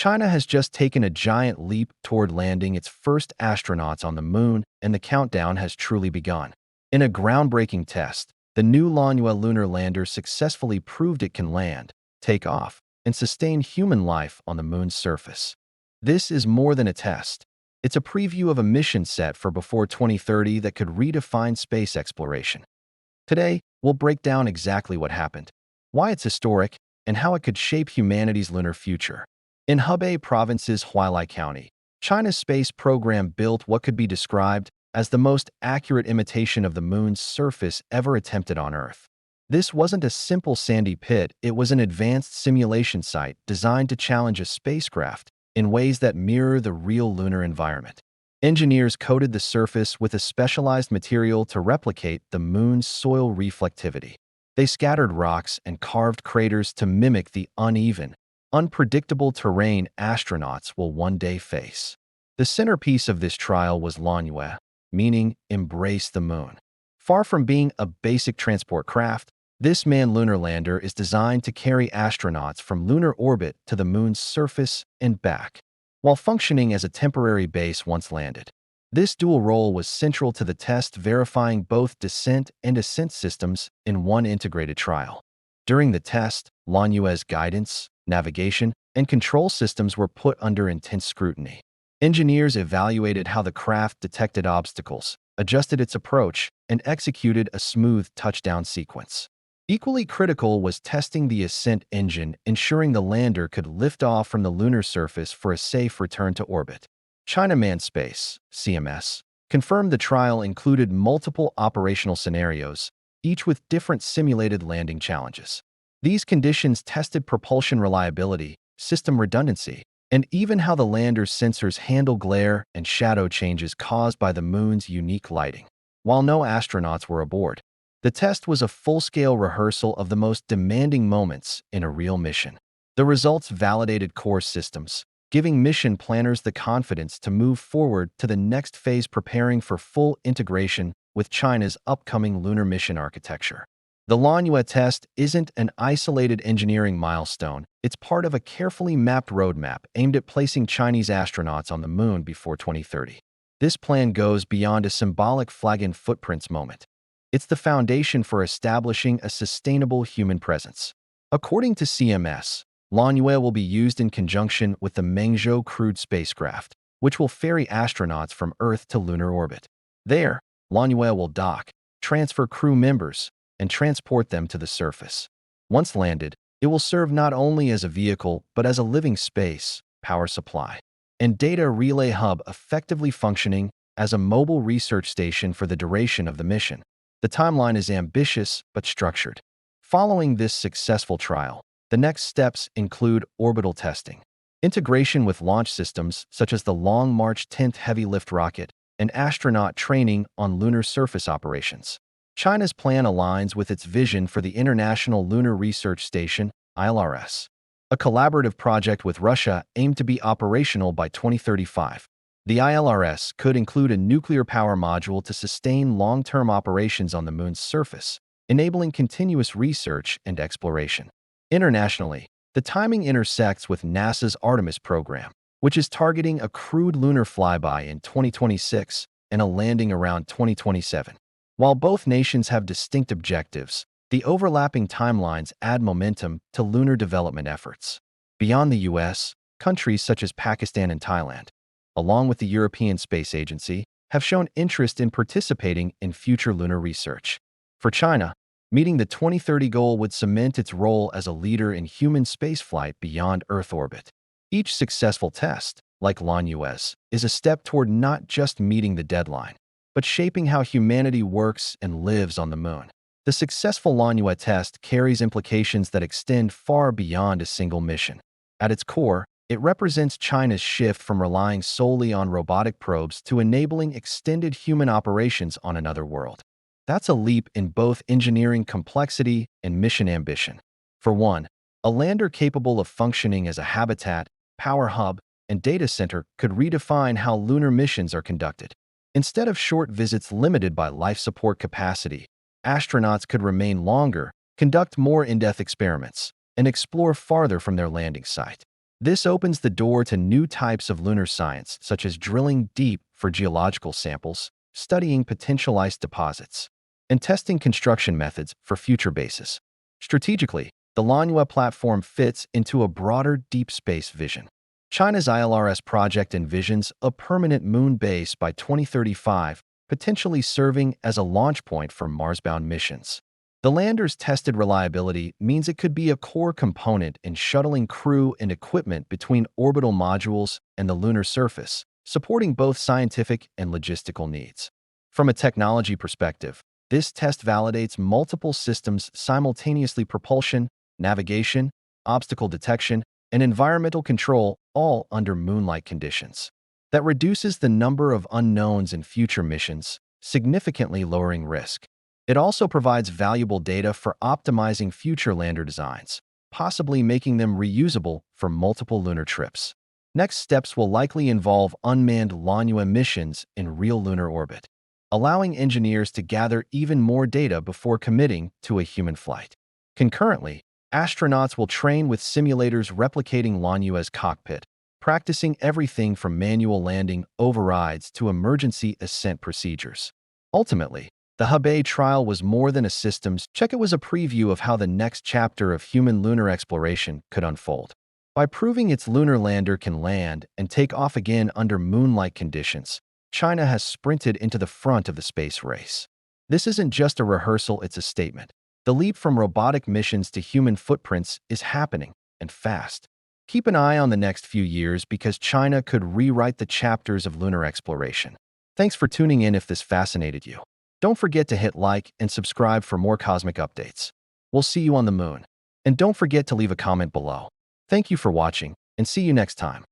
China has just taken a giant leap toward landing its first astronauts on the moon, and the countdown has truly begun. In a groundbreaking test, the new Lanyue lunar lander successfully proved it can land, take off, and sustain human life on the moon's surface. This is more than a test. It's a preview of a mission set for before 2030 that could redefine space exploration. Today, we'll break down exactly what happened, why it's historic, and how it could shape humanity's lunar future. In Hebei Province's Huailai County, China's space program built what could be described as the most accurate imitation of the moon's surface ever attempted on Earth. This wasn't a simple sandy pit, it was an advanced simulation site designed to challenge a spacecraft in ways that mirror the real lunar environment. Engineers coated the surface with a specialized material to replicate the moon's soil reflectivity. They scattered rocks and carved craters to mimic the uneven, unpredictable terrain astronauts will one day face. The centerpiece of this trial was Lanyue, meaning embrace the moon. Far from being a basic transport craft, this manned lunar lander is designed to carry astronauts from lunar orbit to the moon's surface and back, while functioning as a temporary base once landed. This dual role was central to the test, verifying both descent and ascent systems in one integrated trial. During the test, Lanyue's guidance, navigation, and control systems were put under intense scrutiny. Engineers evaluated how the craft detected obstacles, adjusted its approach, and executed a smooth touchdown sequence. Equally critical was testing the Ascent engine, ensuring the lander could lift off from the lunar surface for a safe return to orbit. China Manned Space, CMS, confirmed the trial included multiple operational scenarios, each with different simulated landing challenges. These conditions tested propulsion reliability, system redundancy, and even how the lander's sensors handle glare and shadow changes caused by the moon's unique lighting. While no astronauts were aboard, the test was a full-scale rehearsal of the most demanding moments in a real mission. The results validated core systems, giving mission planners the confidence to move forward to the next phase, preparing for full integration with China's upcoming lunar mission architecture. The Lanyue'Test isn't an isolated engineering milestone, it's part of a carefully mapped roadmap aimed at placing Chinese astronauts on the moon before 2030. This plan goes beyond a symbolic flag-in-footprints moment. It's the foundation for establishing a sustainable human presence. According to CMS, Lanyue will be used in conjunction with the Mengzhou crewed spacecraft, which will ferry astronauts from Earth to lunar orbit. There, Lanyue will dock, transfer crew members, and transport them to the surface. Once landed, it will serve not only as a vehicle but as a living space, power supply, and data relay hub, effectively functioning as a mobile research station for the duration of the mission. The timeline is ambitious but structured. Following this successful trial, the next steps include orbital testing, integration with launch systems such as the Long March 10th heavy lift rocket, and astronaut training on lunar surface operations. China's plan aligns with its vision for the International Lunar Research Station, ILRS, a collaborative project with Russia aimed to be operational by 2035. The ILRS could include a nuclear power module to sustain long-term operations on the moon's surface, enabling continuous research and exploration. Internationally, the timing intersects with NASA's Artemis program, which is targeting a crewed lunar flyby in 2026 and a landing around 2027. While both nations have distinct objectives, the overlapping timelines add momentum to lunar development efforts. Beyond the U.S., countries such as Pakistan and Thailand, along with the European Space Agency, have shown interest in participating in future lunar research. For China, meeting the 2030 goal would cement its role as a leader in human spaceflight beyond Earth orbit. Each successful test, like Lanyue's, is a step toward not just meeting the deadline, but shaping how humanity works and lives on the moon. The successful Lanyue'Test carries implications that extend far beyond a single mission. At its core, it represents China's shift from relying solely on robotic probes to enabling extended human operations on another world. That's a leap in both engineering complexity and mission ambition. For one, a lander capable of functioning as a habitat, power hub, and data center could redefine how lunar missions are conducted. Instead of short visits limited by life support capacity, astronauts could remain longer, conduct more in-depth experiments, and explore farther from their landing site. This opens the door to new types of lunar science, such as drilling deep for geological samples, studying potential ice deposits, and testing construction methods for future bases. Strategically, the Lanyue platform fits into a broader deep space vision. China's ILRS project envisions a permanent moon base by 2035, potentially serving as a launch point for Mars-bound missions. The lander's tested reliability means it could be a core component in shuttling crew and equipment between orbital modules and the lunar surface, supporting both scientific and logistical needs. From a technology perspective, this test validates multiple systems simultaneously: propulsion, navigation, obstacle detection, and environmental control, all under moon-like conditions. That reduces the number of unknowns in future missions, significantly lowering risk. It also provides valuable data for optimizing future lander designs, possibly making them reusable for multiple lunar trips. Next steps will likely involve unmanned Lanyue missions in real lunar orbit, allowing engineers to gather even more data before committing to a human flight. Concurrently, astronauts will train with simulators replicating Lanyue's cockpit, practicing everything from manual landing overrides to emergency ascent procedures. Ultimately, the Hebei trial was more than a systems check. It was a preview of how the next chapter of human lunar exploration could unfold. By proving its lunar lander can land and take off again under moon-like conditions, China has sprinted into the front of the space race. This isn't just a rehearsal, it's a statement. The leap from robotic missions to human footprints is happening, and fast. Keep an eye on the next few years because China could rewrite the chapters of lunar exploration. Thanks for tuning in. If this fascinated you, don't forget to hit like and subscribe for more cosmic updates. We'll see you on the moon. And don't forget to leave a comment below. Thank you for watching, and see you next time.